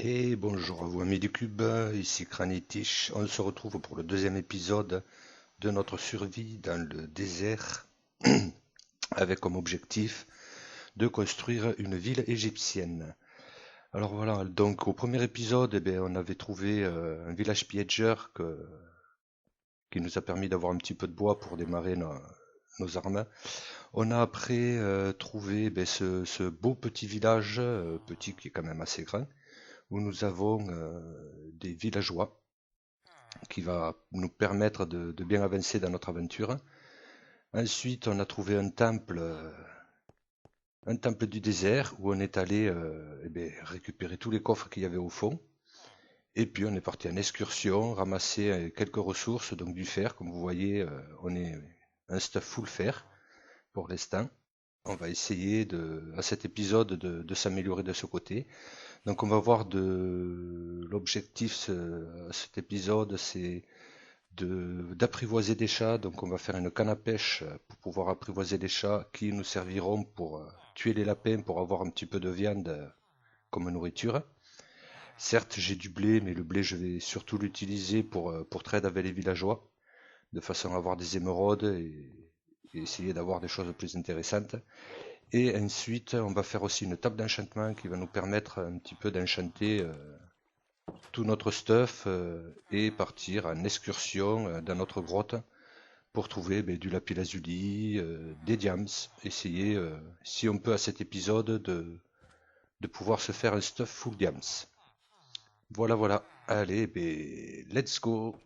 Et bonjour à vous amis du cube, ici Kranitish. On se retrouve pour le deuxième épisode de notre survie dans le désert avec comme objectif de construire une ville égyptienne. Alors voilà, donc au premier épisode, on avait trouvé un village pillager qui nous a permis d'avoir un petit peu de bois pour démarrer nos armes. On a après trouvé ce beau petit village, petit qui est quand même assez grand, où nous avons des villageois qui va nous permettre de bien avancer dans notre aventure. Ensuite, on a trouvé un temple du désert où on est allé récupérer tous les coffres qu'il y avait au fond. Et puis on est parti en excursion, ramasser quelques ressources, donc du fer, comme vous voyez, on est un stuff full fer pour l'instant. On va essayer à cet épisode de s'améliorer de ce côté. Donc on va voir l'objectif à cet épisode, c'est d'apprivoiser des chats. Donc on va faire une canne à pêche pour pouvoir apprivoiser des chats qui nous serviront pour tuer les lapins pour avoir un petit peu de viande comme nourriture. Certes, j'ai du blé, mais le blé, je vais surtout l'utiliser pour trade avec les villageois, de façon à avoir des émeraudes et essayer d'avoir des choses plus intéressantes. Et ensuite, on va faire aussi une table d'enchantement qui va nous permettre un petit peu d'enchanter tout notre stuff et partir en excursion dans notre grotte pour trouver du lapis-lazuli, des diams, essayer, si on peut à cet épisode, de pouvoir se faire un stuff full diams. Voilà, voilà. Allez, let's go.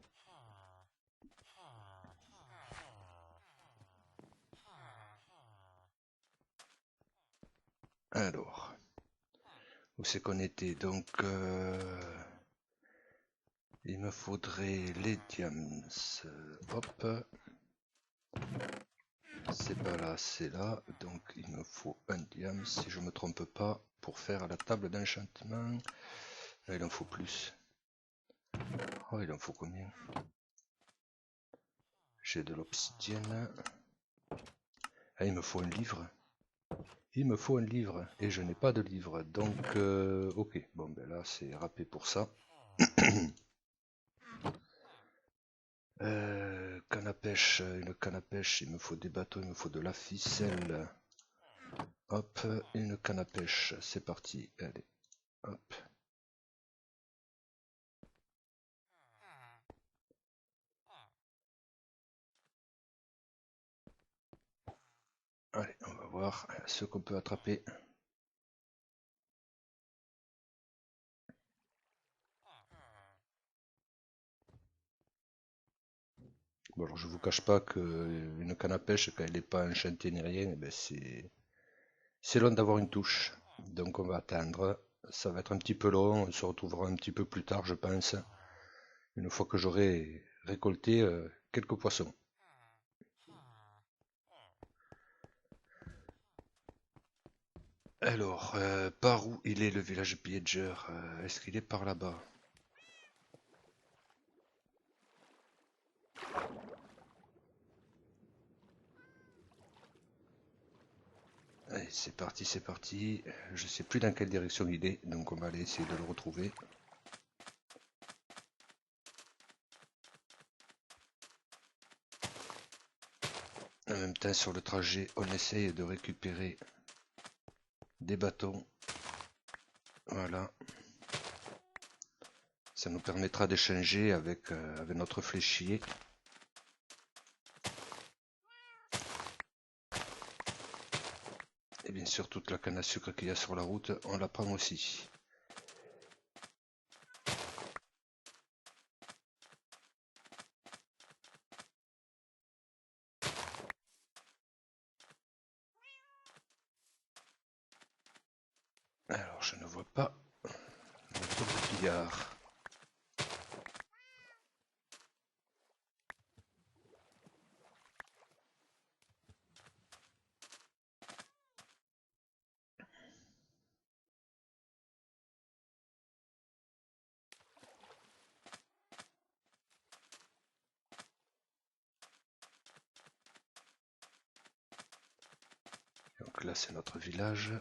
Alors, où c'est qu'on était? Donc, il me faudrait les diams. Hop, c'est pas là, c'est là. Donc, il me faut un diam, si je me trompe pas, pour faire la table d'enchantement. Il en faut plus. Oh, il en faut combien? J'ai de l'obsidienne. Ah, il me faut un livre. Il me faut un livre. Et je n'ai pas de livre. Donc, ok. Bon, ben là, c'est râpé pour ça. Canne à pêche. Une canne à pêche. Il me faut des bateaux. Il me faut de la ficelle. Hop. Une canne à pêche. C'est parti. Allez. Hop. Allez, on va voir ce qu'on peut attraper. Bon, alors je vous cache pas que une canne à pêche, quand elle n'est pas enchantée ni rien, c'est long d'avoir une touche. Donc on va attendre. Ça va être un petit peu long. On se retrouvera un petit peu plus tard, je pense, une fois que j'aurai récolté quelques poissons. Alors, par où il est le village pillager? Est-ce qu'il est par là-bas? Allez, c'est parti, c'est parti. Je sais plus dans quelle direction il est, donc on va aller essayer de le retrouver. En même temps, sur le trajet, on essaye de récupérer des bâtons. Voilà. Ça nous permettra d'échanger avec notre fléchier. Et bien sûr, toute la canne à sucre qu'il y a sur la route, on la prend aussi. Alors, je ne vois pas notre pillard. Donc là, c'est notre village.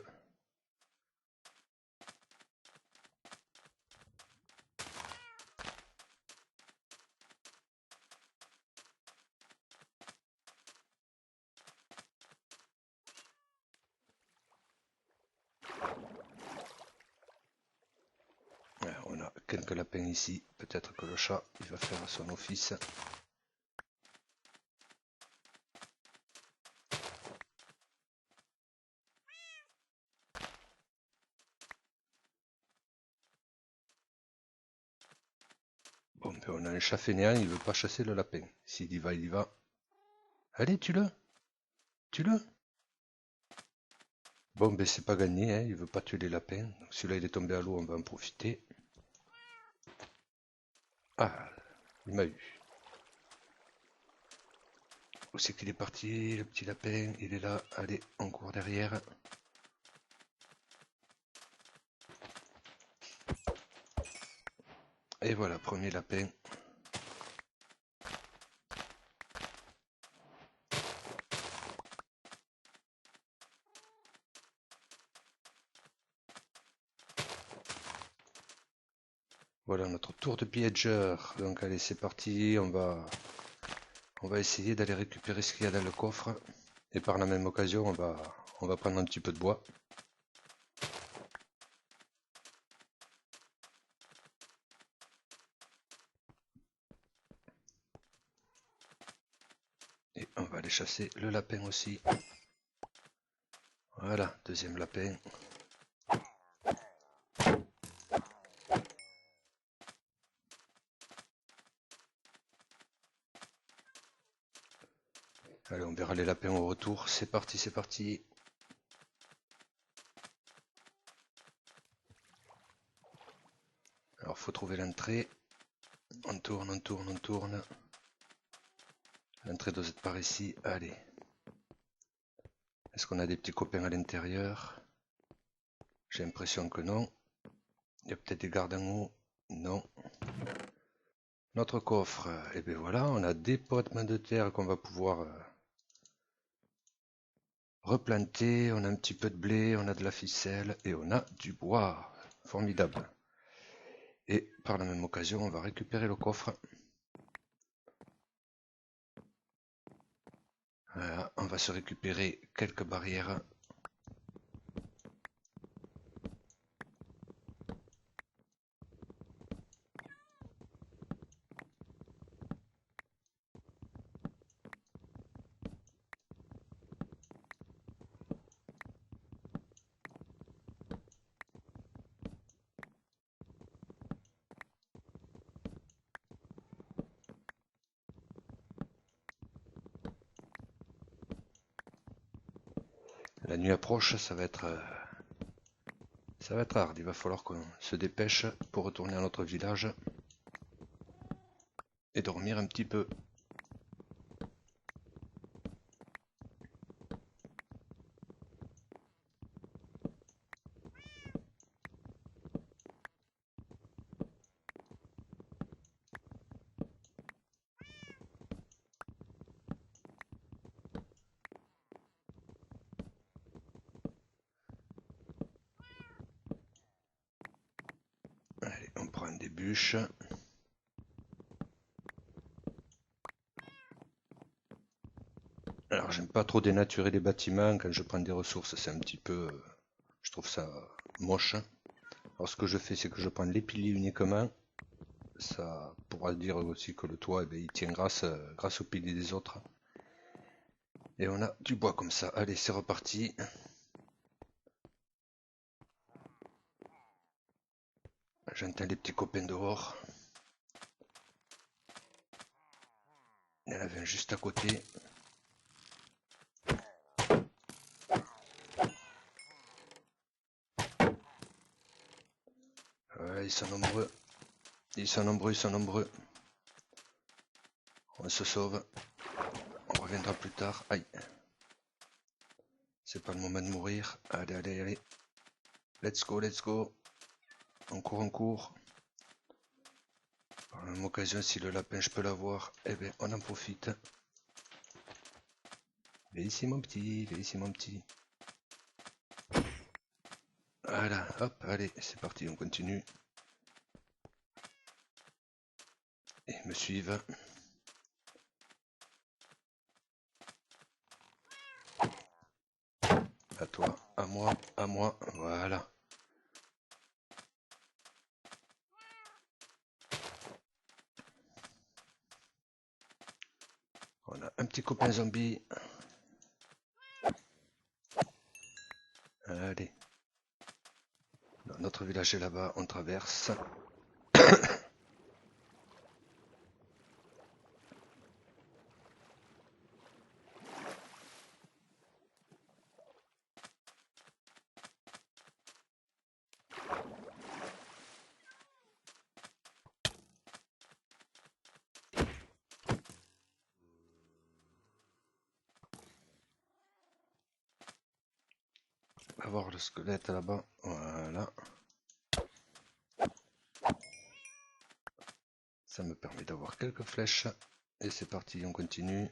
quelques lapins ici. Peut-être que le chat, il va faire son office. Bon, ben on a un chat fainéant, il veut pas chasser le lapin. S'il y va, il y va. Allez, tue-le! Tue-le! Bon, ben c'est pas gagné, hein, il veut pas tuer les lapins. Donc celui-là, il est tombé à l'eau, on va en profiter. Ah, il m'a eu. Où c'est qu'il est parti, le petit lapin? Il est là. Allez, on court derrière. Et voilà, premier lapin. Voilà notre tour de pillager. Donc allez, c'est parti. On va essayer d'aller récupérer ce qu'il y a dans le coffre. Et par la même occasion, on va prendre un petit peu de bois. Et on va aller chasser le lapin aussi. Voilà, deuxième lapin. Allez, on verra les lapins au retour. C'est parti, c'est parti. Alors, faut trouver l'entrée. On tourne, on tourne, on tourne. L'entrée doit être par ici. Allez. Est-ce qu'on a des petits copains à l'intérieur? J'ai l'impression que non. Il y a peut-être des gardes en haut. Non. Notre coffre. Et bien voilà, on a des potements de terre qu'on va pouvoir replanter. On a un petit peu de blé, on a de la ficelle et on a du bois. Formidable. Et par la même occasion, on va récupérer le coffre. Voilà, on va se récupérer quelques barrières. La nuit approche, ça va être hard. Il va falloir qu'on se dépêche pour retourner à notre village et dormir un petit peu. Allez, on prend des bûches. Alors, j'aime pas trop dénaturer les bâtiments. Quand je prends des ressources, c'est un petit peu... je trouve ça moche. Alors, ce que je fais, c'est que je prends les piliers uniquement. Ça pourra dire aussi que le toit, eh bien, il tient grâce aux piliers des autres. Et on a du bois comme ça. Allez, c'est reparti. J'entends les petits copains dehors. Il y en avait un juste à côté. Ouais, ils sont nombreux. Ils sont nombreux, ils sont nombreux. On se sauve. On reviendra plus tard. Aïe. C'est pas le moment de mourir. Allez, allez, allez. Let's go, let's go. On court, on court. Par la même occasion, si le lapin je peux l'avoir, eh bien on en profite. Viens ici mon petit, viens ici mon petit. Voilà, hop, allez, c'est parti, on continue. Et me suivent. À toi, à moi, voilà. petit copain zombie. Allez. Notre village est là-bas, on traverse. On va voir le squelette là-bas. Voilà. Ça me permet d'avoir quelques flèches. Et c'est parti, on continue.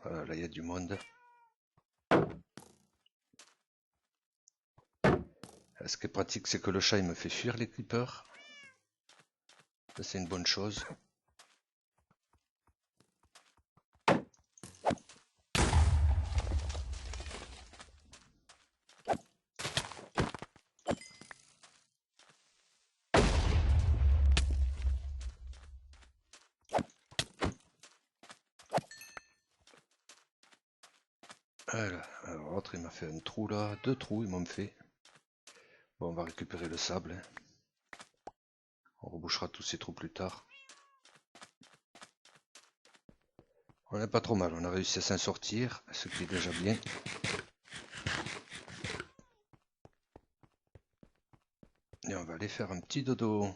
Voilà, là il y a du monde. Ce qui est pratique, c'est que le chat il me fait fuir les creepers. Ça c'est une bonne chose. Alors l'autre il m'a fait un trou là, 2 trous ils m'ont fait. Bon, on va récupérer le sable. On rebouchera tous ces trous plus tard. On n'est pas trop mal, on a réussi à s'en sortir, ce qui est déjà bien. Et on va aller faire un petit dodo.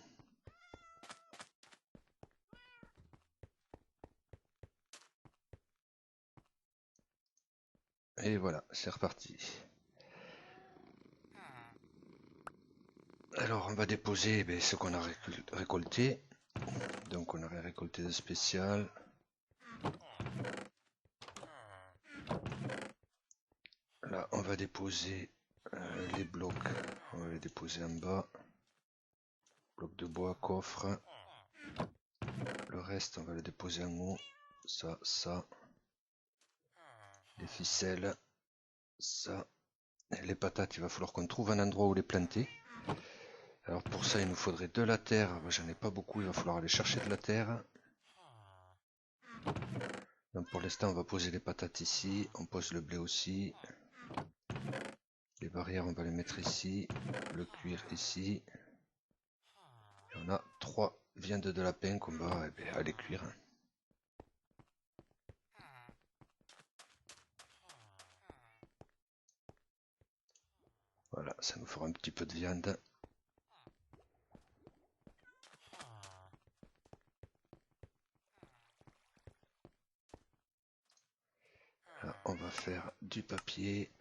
Et voilà, c'est reparti. Alors on va déposer ce qu'on a récolté. Donc on a récolté de spécial. Là on va déposer les blocs. On va les déposer en bas. Bloc de bois, coffre. Le reste on va le déposer en haut. Ça. Les ficelles. Ça. Et les patates, il va falloir qu'on trouve un endroit où les planter. Alors pour ça il nous faudrait de la terre. J'en ai pas beaucoup, il va falloir aller chercher de la terre. Donc pour l'instant on va poser les patates ici. On pose le blé aussi. Les barrières on va les mettre ici. Le cuir ici. Et on a 3 viandes de lapin qu'on va aller cuire. Voilà, ça nous fera un petit peu de viande. Là, on va faire du papier.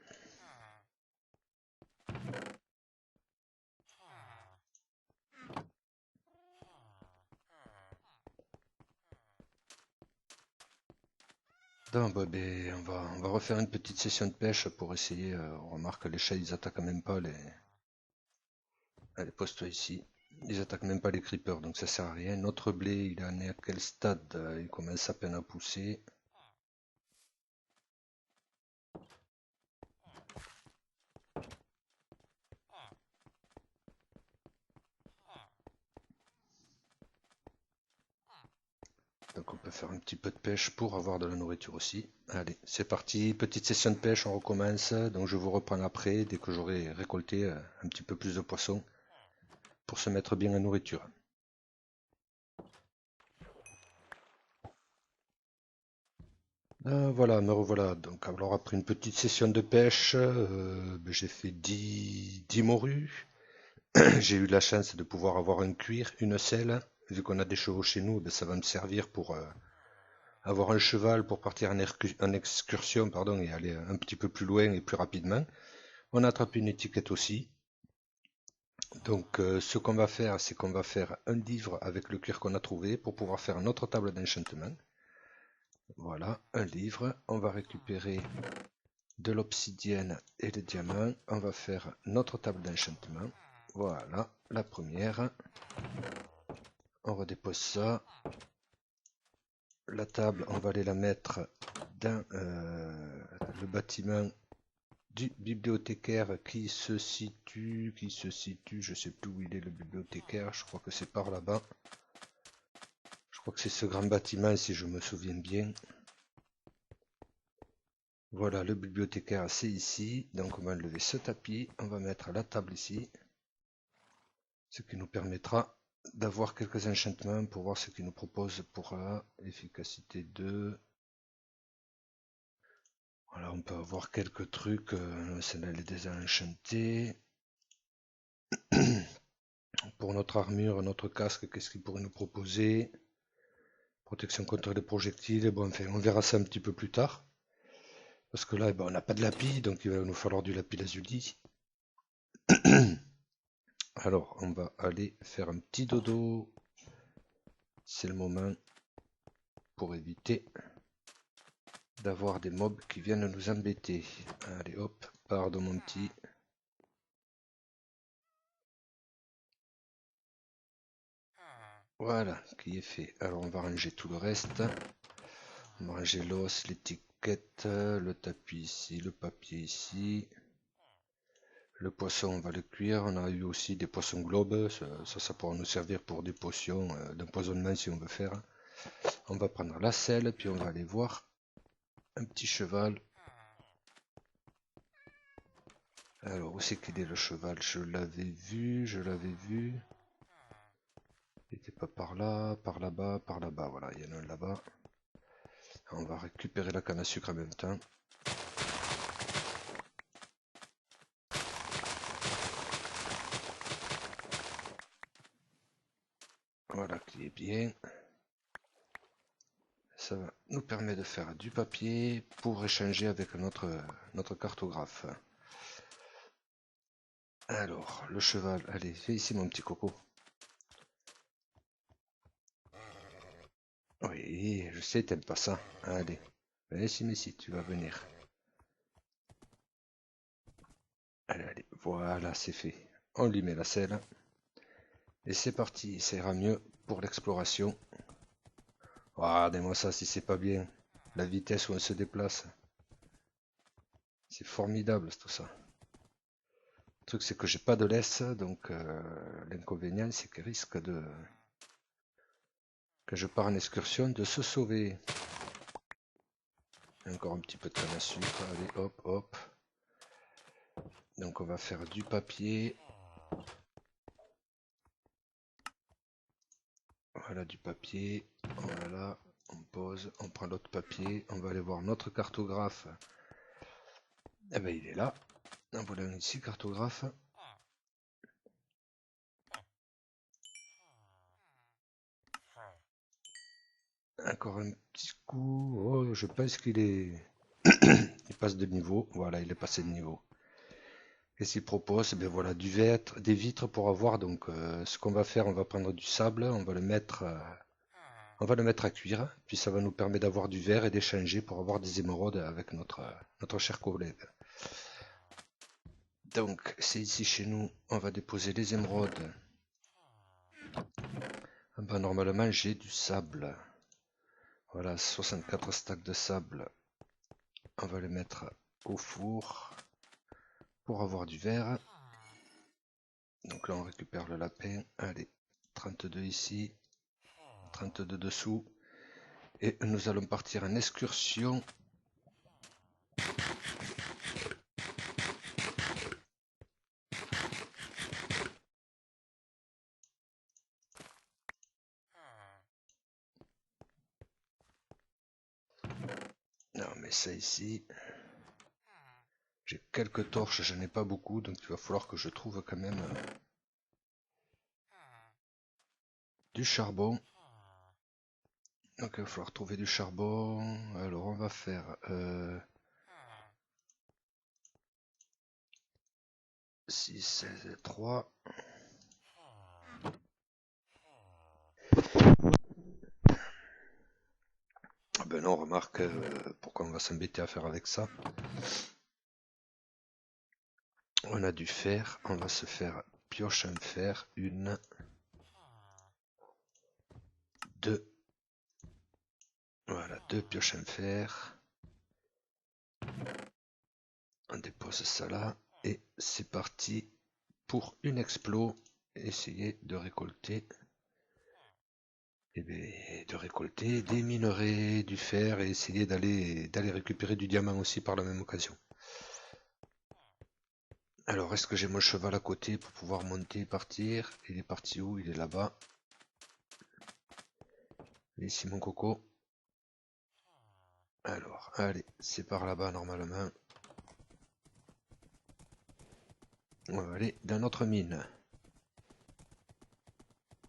Donc, on va refaire une petite session de pêche pour essayer. On remarque que les chats ils attaquent même pas les. Allez, pose-toi ici. Ils attaquent même pas les creepers, donc ça sert à rien. Notre blé, il en est à quel stade? Il commence à peine à pousser. Donc on peut faire un petit peu de pêche pour avoir de la nourriture aussi. Allez, c'est parti, petite session de pêche, on recommence. Donc je vous reprends après, dès que j'aurai récolté un petit peu plus de poissons, pour se mettre bien en nourriture. Voilà, me revoilà. Donc alors après une petite session de pêche, j'ai fait 10 morues. J'ai eu la chance de pouvoir avoir un cuir, une selle. Vu qu'on a des chevaux chez nous, ça va me servir pour avoir un cheval pour partir en excursion pardon, et aller un petit peu plus loin et plus rapidement. On a attrapé une étiquette aussi. Donc ce qu'on va faire, c'est qu'on va faire un livre avec le cuir qu'on a trouvé pour pouvoir faire notre table d'enchantement. Voilà, un livre. On va récupérer de l'obsidienne et des diamants. On va faire notre table d'enchantement. Voilà, la première. On redépose ça. La table, on va aller la mettre dans le bâtiment du bibliothécaire qui se situe, je sais plus où il est le bibliothécaire, je crois que c'est par là-bas. Je crois que c'est ce grand bâtiment si je me souviens bien. Voilà, le bibliothécaire c'est ici, donc on va enlever ce tapis, on va mettre la table ici, ce qui nous permettra d'avoir quelques enchantements pour voir ce qu'il nous propose pour la efficacité 2. Voilà, on peut avoir quelques trucs, celle-là elle est déjà enchantée. Pour notre armure, notre casque, qu'est-ce qu'il pourrait nous proposer? Protection contre les projectiles, bon enfin on verra ça un petit peu plus tard. Parce que là, on n'a pas de lapis, donc il va nous falloir du lapis lazuli. Alors, on va aller faire un petit dodo. C'est le moment pour éviter d'avoir des mobs qui viennent nous embêter. Allez hop, pardon mon petit. Voilà, qui est fait. Alors on va ranger tout le reste. On va ranger l'os, l'étiquette, le tapis ici, le papier ici. Le poisson, on va le cuire. On a eu aussi des poissons globes. Ça pourra nous servir pour des potions d'empoisonnement si on veut faire. On va prendre la selle, puis on va aller voir un petit cheval. Alors, où c'est qu'il est le cheval? Je l'avais vu, je l'avais vu. Il n'était pas par là, par là-bas, par là-bas. Voilà, il y en a un là-bas. On va récupérer la canne à sucre en même temps. Voilà, qui est bien. Ça va nous permettre de faire du papier pour échanger avec notre cartographe. Alors, le cheval, allez, fais ici mon petit coco. Oui, je sais, t'aimes pas ça. Allez, mais si, tu vas venir. Allez, voilà, c'est fait. On lui met la selle. Et c'est parti, ça ira mieux pour l'exploration. Regardez-moi ça si c'est pas bien. La vitesse où on se déplace. C'est formidable tout ça. Le truc c'est que j'ai pas de laisse, donc l'inconvénient c'est qu'il risque de... que je pars en excursion de se sauver. Encore un petit peu de canne à sucre, allez hop hop. Donc on va faire du papier. Voilà du papier. Voilà, on pose, on prend l'autre papier. On va aller voir notre cartographe. Eh ben il est là. En voilà un ici, cartographe. Encore un petit coup. Oh, je pense qu'il est... il passe de niveau. Voilà, il est passé de niveau. Qu'est-ce qu'il propose? Ben voilà, des vitres pour avoir. Donc, ce qu'on va faire, on va prendre du sable, on va le mettre à cuire. Puis ça va nous permettre d'avoir du verre et d'échanger pour avoir des émeraudes avec notre cher collègue. Donc, c'est ici chez nous. On va déposer les émeraudes. Ben, normalement, j'ai du sable. Voilà, 64 stacks de sable. On va les mettre au four pour avoir du verre. Donc là, on récupère le lapin. Allez, 32 ici, 32 dessous. Et nous allons partir en excursion. Non, mais ça ici... J'ai quelques torches, j'en ai pas beaucoup, donc il va falloir que je trouve quand même du charbon. Donc il va falloir trouver du charbon. Alors on va faire 6, 16 et 3. Ah ben non, remarque, pourquoi on va s'embêter à faire avec ça? On a du fer, on va se faire pioche en fer, 1, 2. Voilà, 2 pioches en fer. On dépose ça là et c'est parti pour une explo. Essayer de récolter et de récolter des minerais, du fer et essayer d'aller récupérer du diamant aussi par la même occasion. Alors, est-ce que j'ai mon cheval à côté pour pouvoir monter et partir? Il est parti où? Il est là-bas. Ici mon coco. Alors, allez, c'est par là-bas normalement. On va aller dans notre mine.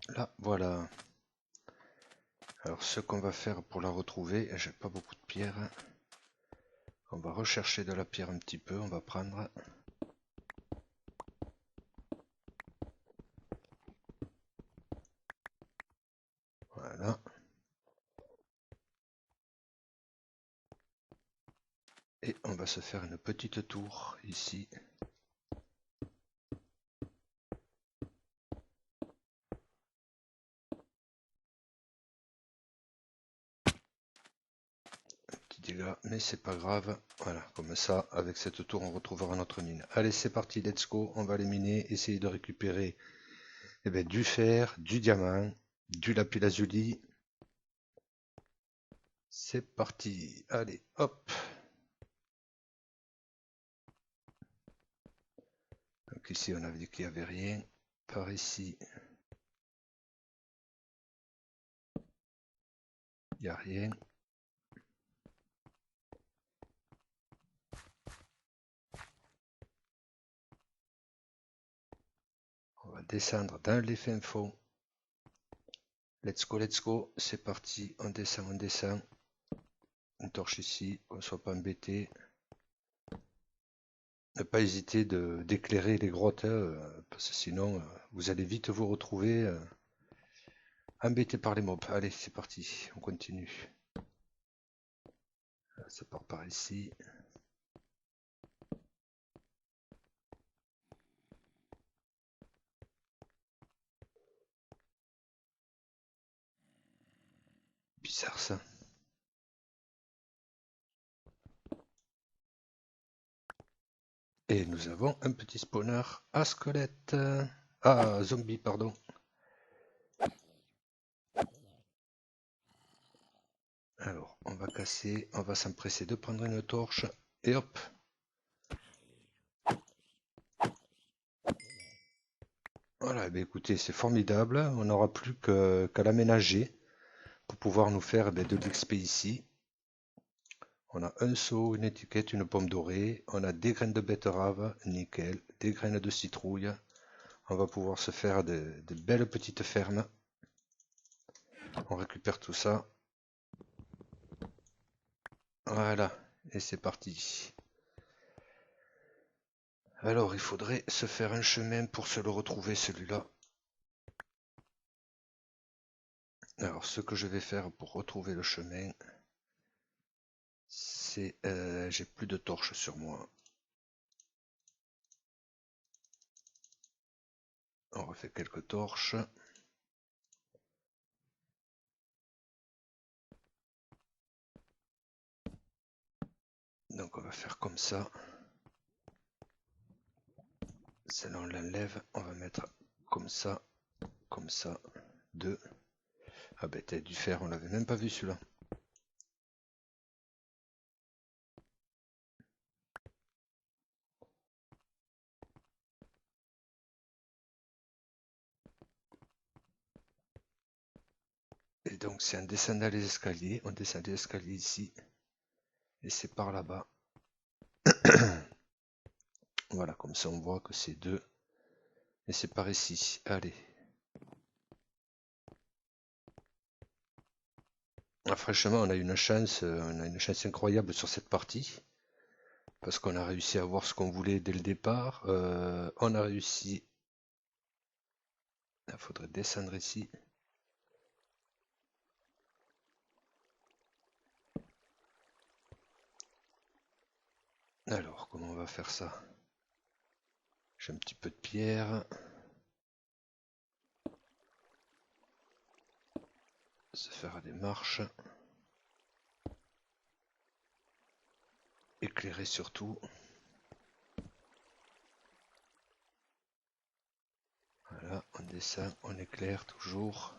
Là, voilà. Alors, ce qu'on va faire pour la retrouver, j'ai pas beaucoup de pierres. On va rechercher de la pierre un petit peu, on va prendre. Voilà. Et on va se faire une petite tour ici. Dégâts, mais c'est pas grave. Voilà, comme ça, avec cette tour, on retrouvera notre mine. Allez, c'est parti, let's go. On va les miner, essayer de récupérer du fer, du diamant, du lapis-lazuli. C'est parti. Allez, hop. Donc ici, on avait dit qu'il n'y avait rien. Par ici, il n'y a rien. On va descendre dans les fins fonds. Let's go, c'est parti. On descend, on descend. Une torche ici, qu'on ne soit pas embêté. Ne pas hésiter d'éclairer les grottes, parce que sinon, vous allez vite vous retrouver embêté par les mobs. Allez, c'est parti, on continue. Ça part par ici. Bizarre ça. Et nous avons un petit spawner à squelette. Ah, zombie, pardon. Alors, on va casser, on va s'empresser de prendre une torche. Et hop. Voilà, écoutez, c'est formidable. On n'aura plus qu'à l'aménager pour pouvoir nous faire de l'XP ici. On a un seau, une étiquette, une pomme dorée. On a des graines de betterave, nickel. Des graines de citrouille. On va pouvoir se faire de belles petites fermes. On récupère tout ça. Voilà, et c'est parti. Alors, il faudrait se faire un chemin pour se le retrouver, celui-là. Alors, ce que je vais faire pour retrouver le chemin, c'est... j'ai plus de torches sur moi. On refait quelques torches. Donc, on va faire comme ça. Celle-là, on l'enlève. On va mettre comme ça. Comme ça. 2. Ah ben, t'as du fer, on l'avait même pas vu celui-là. Et donc, c'est en descendant les escaliers. On descend les escaliers ici. Et c'est par là-bas. Voilà, comme ça on voit que c'est 2. Et c'est par ici. Allez. Ah, franchement, on a une chance incroyable sur cette partie. Parce qu'on a réussi à voir ce qu'on voulait dès le départ. On a réussi. Il faudrait descendre ici. Alors, comment on va faire ça? J'ai un petit peu de pierre. Se faire des marches. Éclairer surtout. Voilà, on descend, on éclaire toujours.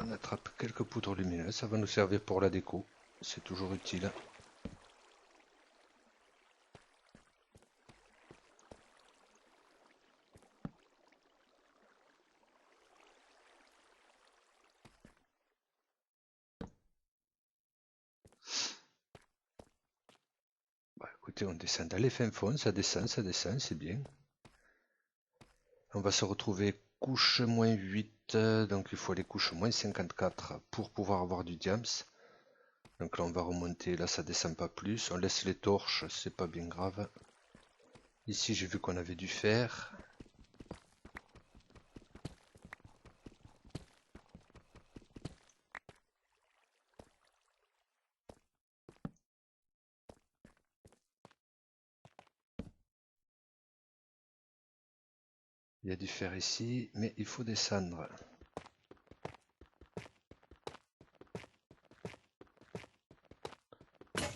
On attrape quelques poudres lumineuses, ça va nous servir pour la déco, c'est toujours utile. Bah, écoutez, on descend dans les fins fonds, ça descend, c'est bien. On va se retrouver couche moins 8, donc il faut aller couche moins 54 pour pouvoir avoir du diams. Donc là on va remonter, là ça descend pas plus, on laisse les torches, c'est pas bien grave. Ici j'ai vu qu'on avait du fer. Il y a du fer ici, mais il faut descendre.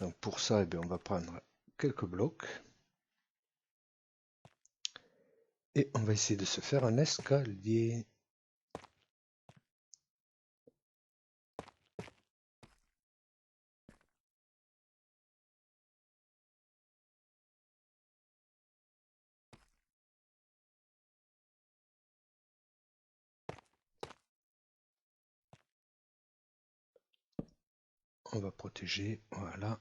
Donc pour ça, eh bien, on va prendre quelques blocs. Et on va essayer de se faire un escalier. On va protéger, voilà.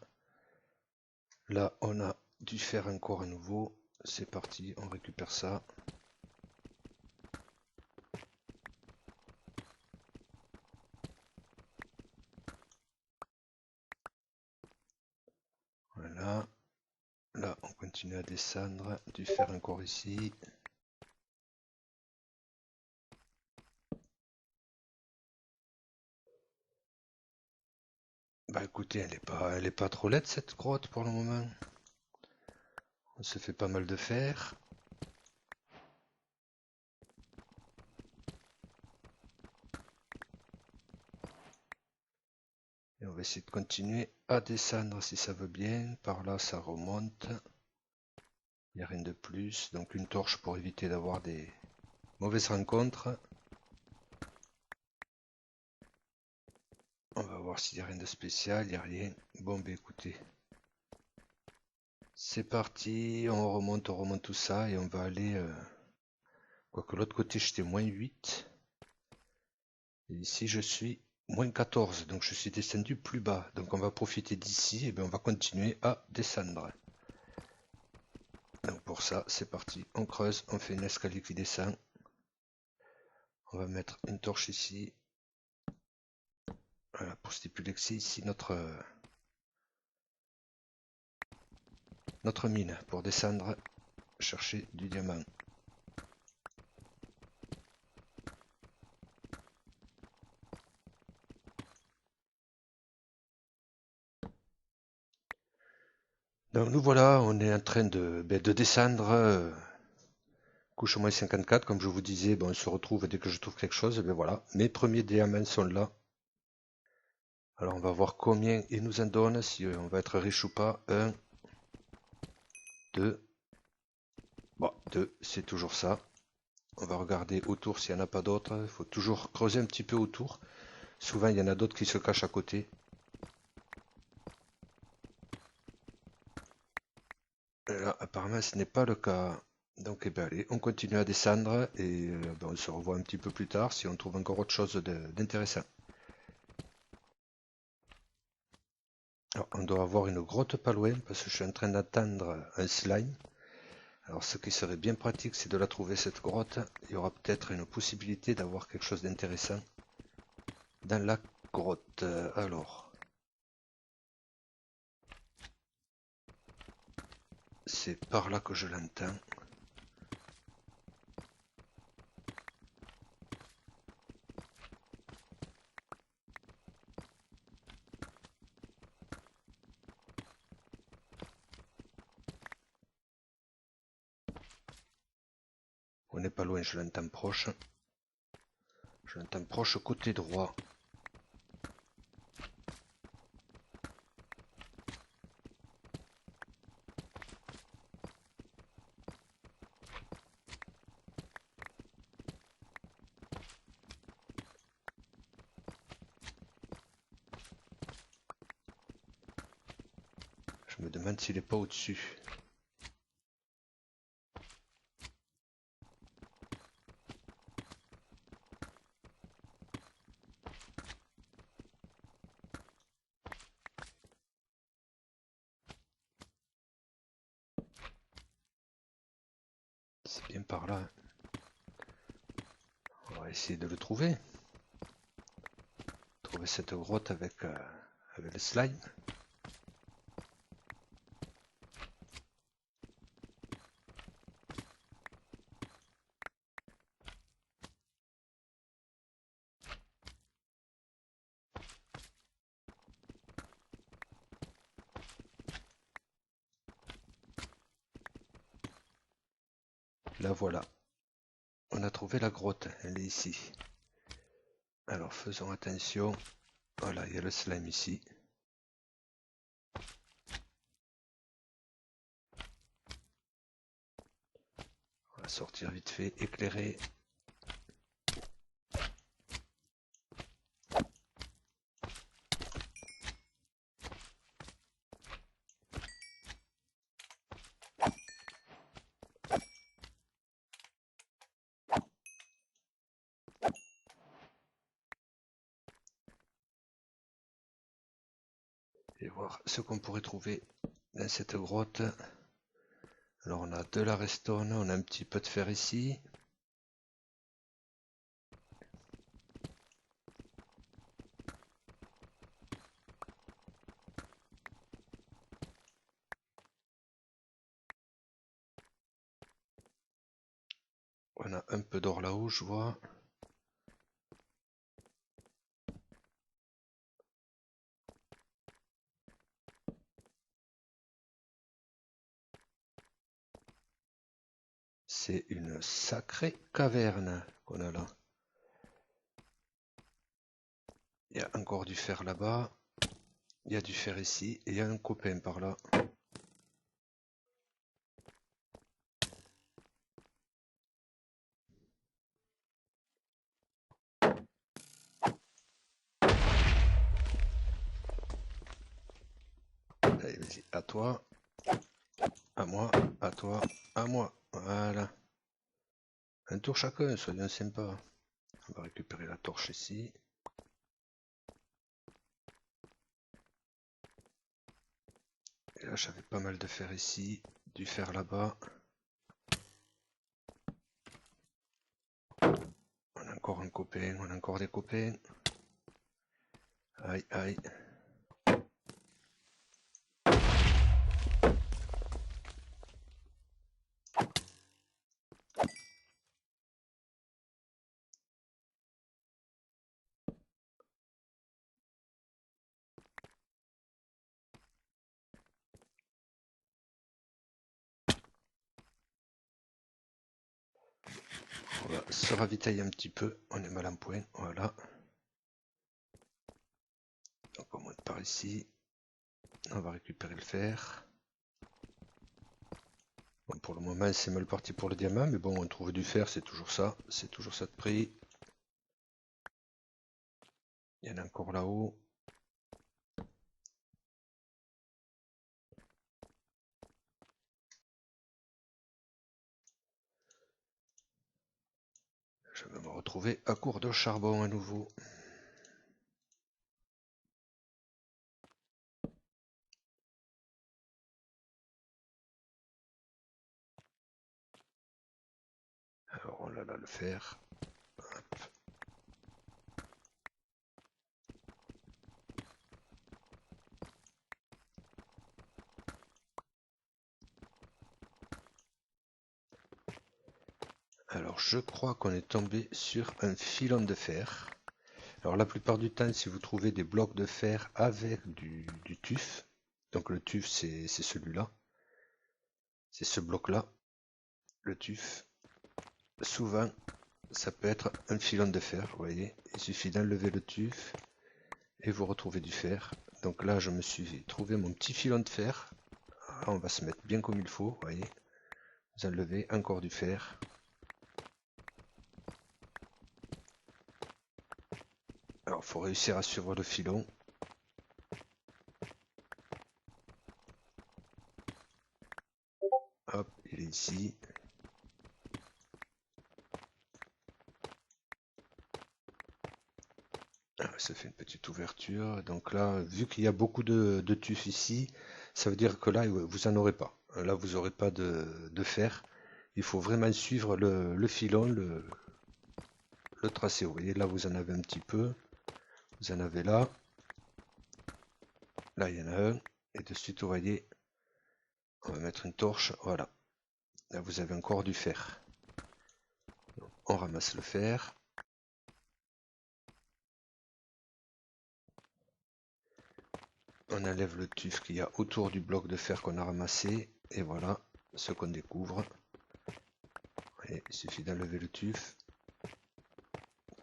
Là, on a du fer encore à nouveau. C'est parti, on récupère ça. Voilà. Là, on continue à descendre. Du fer encore ici. Bah écoutez, elle est pas trop laide cette grotte pour le moment. On se fait pas mal de fer. Et on va essayer de continuer à descendre si ça veut bien. Par là, ça remonte. Il n'y a rien de plus. Donc une torche pour éviter d'avoir des mauvaises rencontres. On va voir s'il n'y a rien de spécial. Il n'y a rien. Bon, bah écoutez. C'est parti. On remonte tout ça. Et on va aller... Quoique l'autre côté, j'étais moins 8. Et ici, je suis moins 14. Donc je suis descendu plus bas. Donc on va profiter d'ici. Et bien on va continuer à descendre. Donc pour ça, c'est parti. On creuse. On fait une escalier qui descend. On va mettre une torche ici. Voilà, pour stipuler que c'est ici notre mine pour descendre chercher du diamant. Donc nous voilà, on est en train de descendre couche moins 54, comme je vous disais, on se retrouve dès que je trouve quelque chose, ben voilà, mes premiers diamants sont là. Alors on va voir combien ils nous en donnent, si on va être riche ou pas. 1, 2, bon, 2, c'est toujours ça. On va regarder autour s'il n'y en a pas d'autres, il faut toujours creuser un petit peu autour. Souvent il y en a d'autres qui se cachent à côté. Là, apparemment, ce n'est pas le cas. Donc, eh bien, allez, on continue à descendre et on se revoit un petit peu plus tard si on trouve encore autre chose d'intéressant. Alors, on doit avoir une grotte pas loin parce que je suis en train d'attendre un slime. Alors, ce qui serait bien pratique, c'est de la trouver cette grotte. Il y aura peut-être une possibilité d'avoir quelque chose d'intéressant dans la grotte. Alors, c'est par là que je l'entends. On n'est pas loin, je l'entends proche. Je l'entends proche côté droit. Je me demande s'il est pas au-dessus. C'est bien par là. On va essayer de le trouver. Trouver cette grotte avec le slime. La voilà. On a trouvé la grotte. Elle est ici. Alors faisons attention. Voilà, il y a le slime ici. On va sortir vite fait, éclairer. Et voir ce qu'on pourrait trouver dans cette grotte. Alors on a de la redstone, on a un petit peu de fer ici. On a un peu d'or là-haut, je vois. C'est une sacrée caverne qu'on a là. Il y a encore du fer là-bas. Il y a du fer ici. Et il y a un copain par là. Allez, vas-y, à toi. À moi, à toi, à moi. Voilà. Un tour chacun, soyons sympas. On va récupérer la torche ici. Et là, j'avais pas mal de fer ici. Du fer là-bas. On a encore un copain, on a encore des copains. Aïe, aïe. On va se ravitailler un petit peu. On est mal en point. Voilà. Donc on monte par ici. On va récupérer le fer. Bon, pour le moment, c'est mal parti pour le diamant, mais bon, on trouve du fer, c'est toujours ça. C'est toujours ça de prix. Il y en a encore là-haut. Je vais me retrouver à court de charbon à nouveau. Alors on a là le fer. Hop. Alors je crois qu'on est tombé sur un filon de fer. Alors la plupart du temps, si vous trouvez des blocs de fer avec du tuf, donc le tuf c'est celui-là, c'est ce bloc-là, le tuf, souvent ça peut être un filon de fer, vous voyez, il suffit d'enlever le tuf et vous retrouvez du fer. Donc là je me suis trouvé mon petit filon de fer. Alors, on va se mettre bien comme il faut, vous voyez, vous enlevez encore du fer. Alors il faut réussir à suivre le filon. Hop, il est ici. Ça fait une petite ouverture. Donc là, vu qu'il y a beaucoup de tuf ici, ça veut dire que là, vous en aurez pas. Là, vous n'aurez pas de fer. Il faut vraiment suivre le filon, le tracé. Vous voyez, là, vous en avez un petit peu. Vous en avez là. Là, il y en a un. Et de suite, vous voyez, on va mettre une torche. Voilà. Là, vous avez encore du fer. Donc, on ramasse le fer. On enlève le tuf qu'il y a autour du bloc de fer qu'on a ramassé. Et voilà ce qu'on découvre. Et il suffit d'enlever le tuf.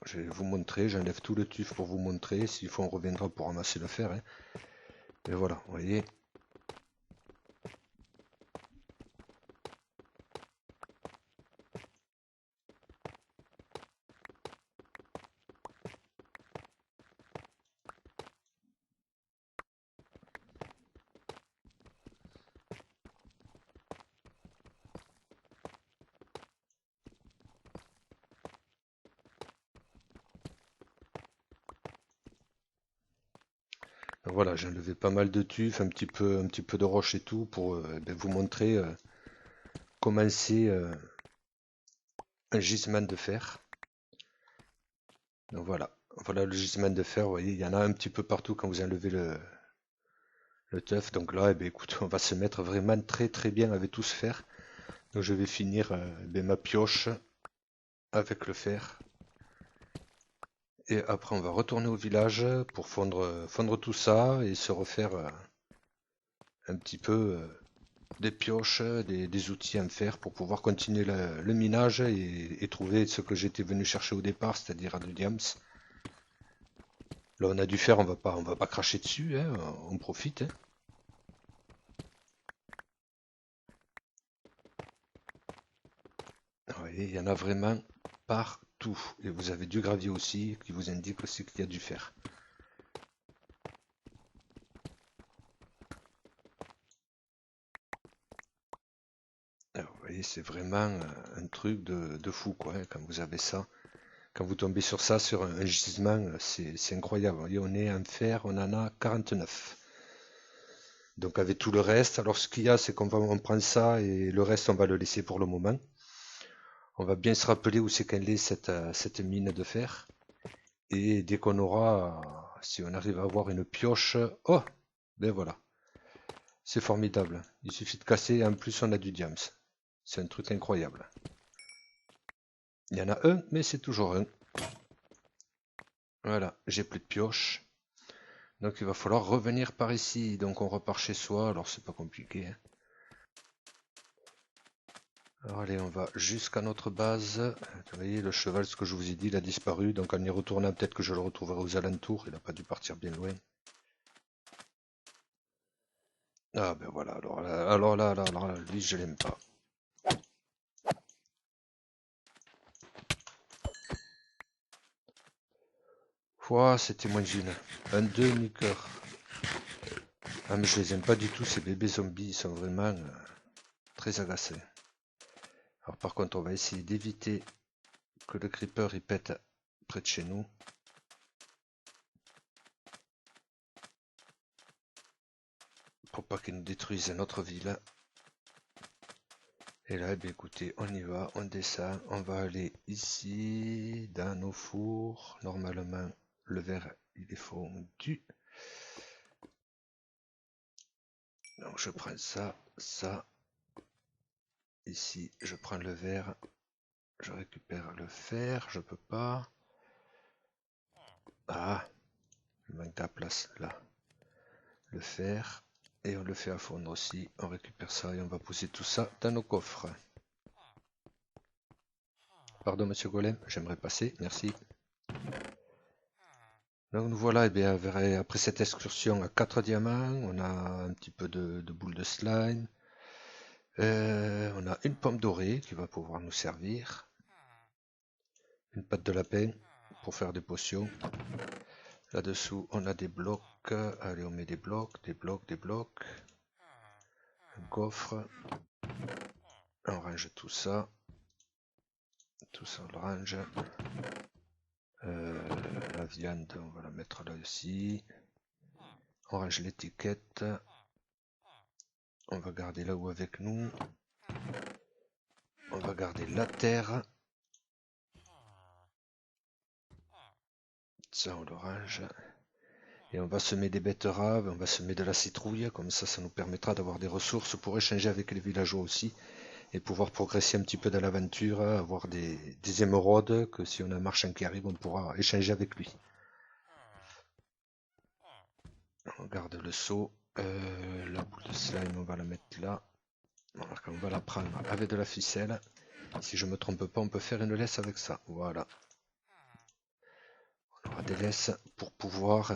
Je vais vous montrer, j'enlève tout le tuf pour vous montrer. S'il faut, on reviendra pour ramasser le fer. Hein. Et voilà, vous voyez. Donc voilà, j'ai enlevé pas mal de tuf, un petit peu de roche et tout pour vous montrer comment c'est un gisement de fer. Donc voilà, voilà le gisement de fer. Vous voyez, il y en a un petit peu partout quand vous enlevez le teuf. Donc là, écoute, on va se mettre vraiment très bien avec tout ce fer. Donc je vais finir ma pioche avec le fer. Et après, on va retourner au village pour fondre tout ça et se refaire un petit peu des pioches, des outils à me faire pour pouvoir continuer le minage et trouver ce que j'étais venu chercher au départ, c'est-à-dire à du diams. Là, on a du fer, on va pas cracher dessus, hein, on profite. Hein. Vous voyez, il y en a vraiment partout. Et vous avez du gravier aussi qui vous indique aussi qu'il y a du fer. Alors, vous voyez, c'est vraiment un truc de fou, quoi, hein, quand vous avez ça. Quand vous tombez sur ça, sur un gisement, c'est incroyable. Vous voyez, on est en fer, on en a 49. Donc avec tout le reste, alors ce qu'il y a, c'est on prend ça et le reste, on va le laisser pour le moment. On va bien se rappeler où c'est qu'elle est cette mine de fer. Et dès qu'on aura, si on arrive à avoir une pioche, oh, ben voilà, c'est formidable. Il suffit de casser et en plus on a du diams. C'est un truc incroyable. Il y en a un, mais c'est toujours un. Voilà, j'ai plus de pioche. Donc il va falloir revenir par ici. Donc on repart chez soi, alors c'est pas compliqué. Hein. Alors allez, on va jusqu'à notre base. Vous voyez, le cheval, ce que je vous ai dit, il a disparu. Donc en y retournant, peut-être que je le retrouverai aux alentours. Il n'a pas dû partir bien loin. Ah ben voilà, alors là, lui, je l'aime pas. Ouah, c'était moins d'une. Un demi-cœur. Ah mais je les aime pas du tout, ces bébés zombies. Ils sont vraiment très agacés. Alors par contre, on va essayer d'éviter que le creeper il pète près de chez nous. Pour pas qu'il nous détruise notre ville. Et là, écoutez, on y va, on descend, on va aller ici, dans nos fours. Normalement, le verre, il est fondu. Donc je prends ça, ça. Ici, je prends le verre, je récupère le fer, je peux pas. Ah, il manque de la place là. Le fer, et on le fait à fondre aussi. On récupère ça et on va poser tout ça dans nos coffres. Pardon, monsieur Golem, j'aimerais passer, merci. Donc nous voilà, et bien, après cette excursion à 4 diamants, on a un petit peu de boules de slime. On a une pomme dorée qui va pouvoir nous servir. Une pâte de lapin pour faire des potions. Là-dessous, on a des blocs. Allez, on met des blocs, des blocs, des blocs. Un coffre. On range tout ça. Tout ça, on le range. La viande, on va la mettre là aussi. On range l'étiquette. On va garder là où avec nous. On va garder la terre. Ça, on le range. Et on va semer des betteraves, on va semer de la citrouille. Comme ça nous permettra d'avoir des ressources pour échanger avec les villageois aussi. Et pouvoir progresser un petit peu dans l'aventure, avoir des émeraudes, que si on a un marchand qui arrive, on pourra échanger avec lui. On garde le seau. La boule de slime, on va la mettre là. On va la prendre avec de la ficelle. Si je me trompe pas, on peut faire une laisse avec ça. Voilà. On aura des laisses pour pouvoir,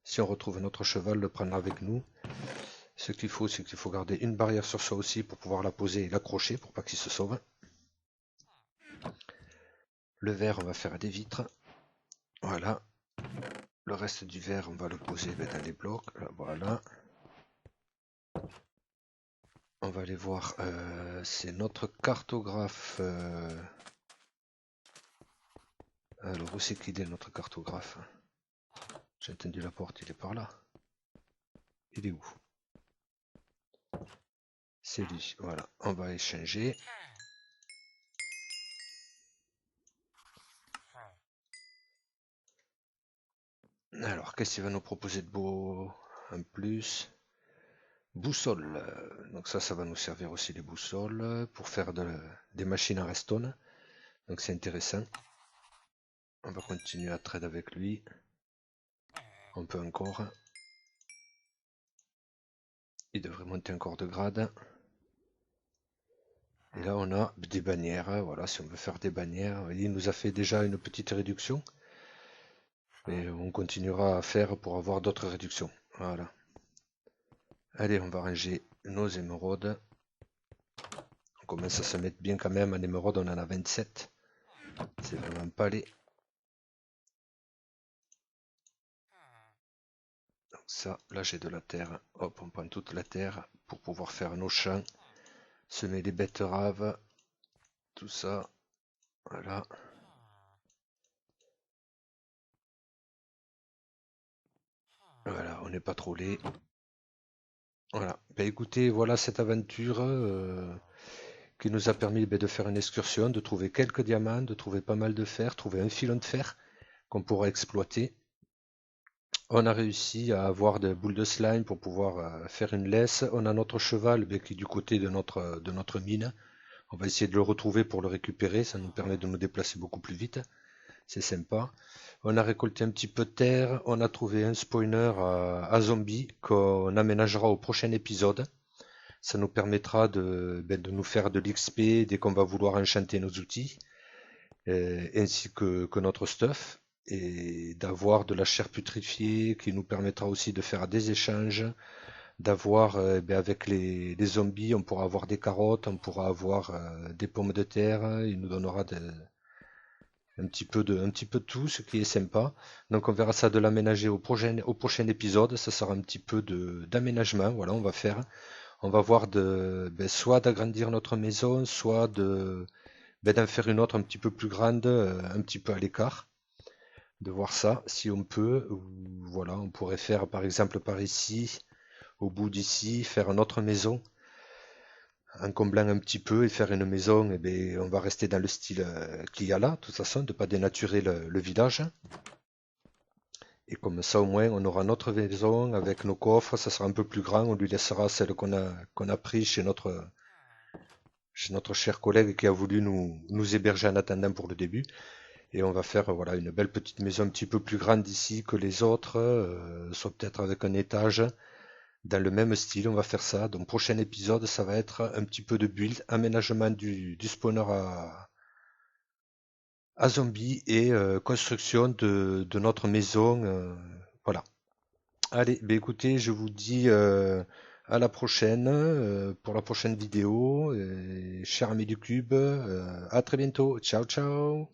si on retrouve notre cheval, le prendre avec nous. Ce qu'il faut, c'est qu'il faut garder une barrière sur soi aussi pour pouvoir la poser et l'accrocher pour pas qu'il se sauve. Le verre, on va faire des vitres. Voilà. Le reste du verre, on va le poser dans les blocs. Là, voilà. On va aller voir. C'est notre cartographe. Alors, où c'est qu'il est notre cartographe? J'ai entendu la porte, il est par là. Il est où? C'est lui. Voilà. On va échanger. Alors, qu'est-ce qu'il va nous proposer de beau en plus? Boussole. Donc ça va nous servir aussi les boussoles pour faire des machines à redstone. Donc c'est intéressant. On va continuer à trade avec lui. On peut encore. Il devrait monter encore de grade. Et là on a des bannières. Voilà, si on veut faire des bannières. Il nous a fait déjà une petite réduction. Mais on continuera à faire pour avoir d'autres réductions. Voilà. Allez, on va ranger nos émeraudes. On commence à se mettre bien quand même. En émeraude, on en a 27. C'est vraiment pas les. Donc ça, là j'ai de la terre. Hop, on prend toute la terre pour pouvoir faire nos champs. Semer les betteraves. Tout ça. Voilà. Voilà, on n'est pas trop laid. Voilà. Ben écoutez, voilà cette aventure qui nous a permis de faire une excursion, de trouver quelques diamants, de trouver pas mal de fer, trouver un filon de fer qu'on pourra exploiter. On a réussi à avoir des boules de slime pour pouvoir faire une laisse. On a notre cheval qui est du côté de notre mine. On va essayer de le retrouver pour le récupérer. Ça nous permet de nous déplacer beaucoup plus vite. C'est sympa. On a récolté un petit peu de terre. On a trouvé un spawner à zombies qu'on aménagera au prochain épisode. Ça nous permettra de nous faire de l'XP dès qu'on va vouloir enchanter nos outils, ainsi que notre stuff, et d'avoir de la chair putrifiée qui nous permettra aussi de faire des échanges, d'avoir avec les zombies, on pourra avoir des carottes, on pourra avoir des pommes de terre, il nous donnera un petit peu de tout, ce qui est sympa. Donc on verra ça de l'aménager au prochain épisode, ça sera un petit peu d'aménagement, voilà, on va faire. On va voir soit d'agrandir notre maison, soit d'en faire une autre un petit peu plus grande, un petit peu à l'écart. De voir ça, si on peut. Voilà, on pourrait faire par exemple par ici, au bout d'ici, faire une autre maison, en comblant un petit peu et faire une maison, on va rester dans le style qu'il y a là, de toute façon, de ne pas dénaturer le village. Et comme ça, au moins, on aura notre maison avec nos coffres, ça sera un peu plus grand, on lui laissera celle qu'on a pris chez notre cher collègue qui a voulu nous héberger en attendant pour le début. Et on va faire voilà, une belle petite maison un petit peu plus grande ici que les autres, soit peut-être avec un étage, dans le même style, on va faire ça. Donc prochain épisode, ça va être un petit peu de build, aménagement du spawner à zombies et construction de notre maison. Voilà. Allez, ben écoutez, je vous dis à la prochaine pour la prochaine vidéo. Chers amis du cube, à très bientôt. Ciao, ciao.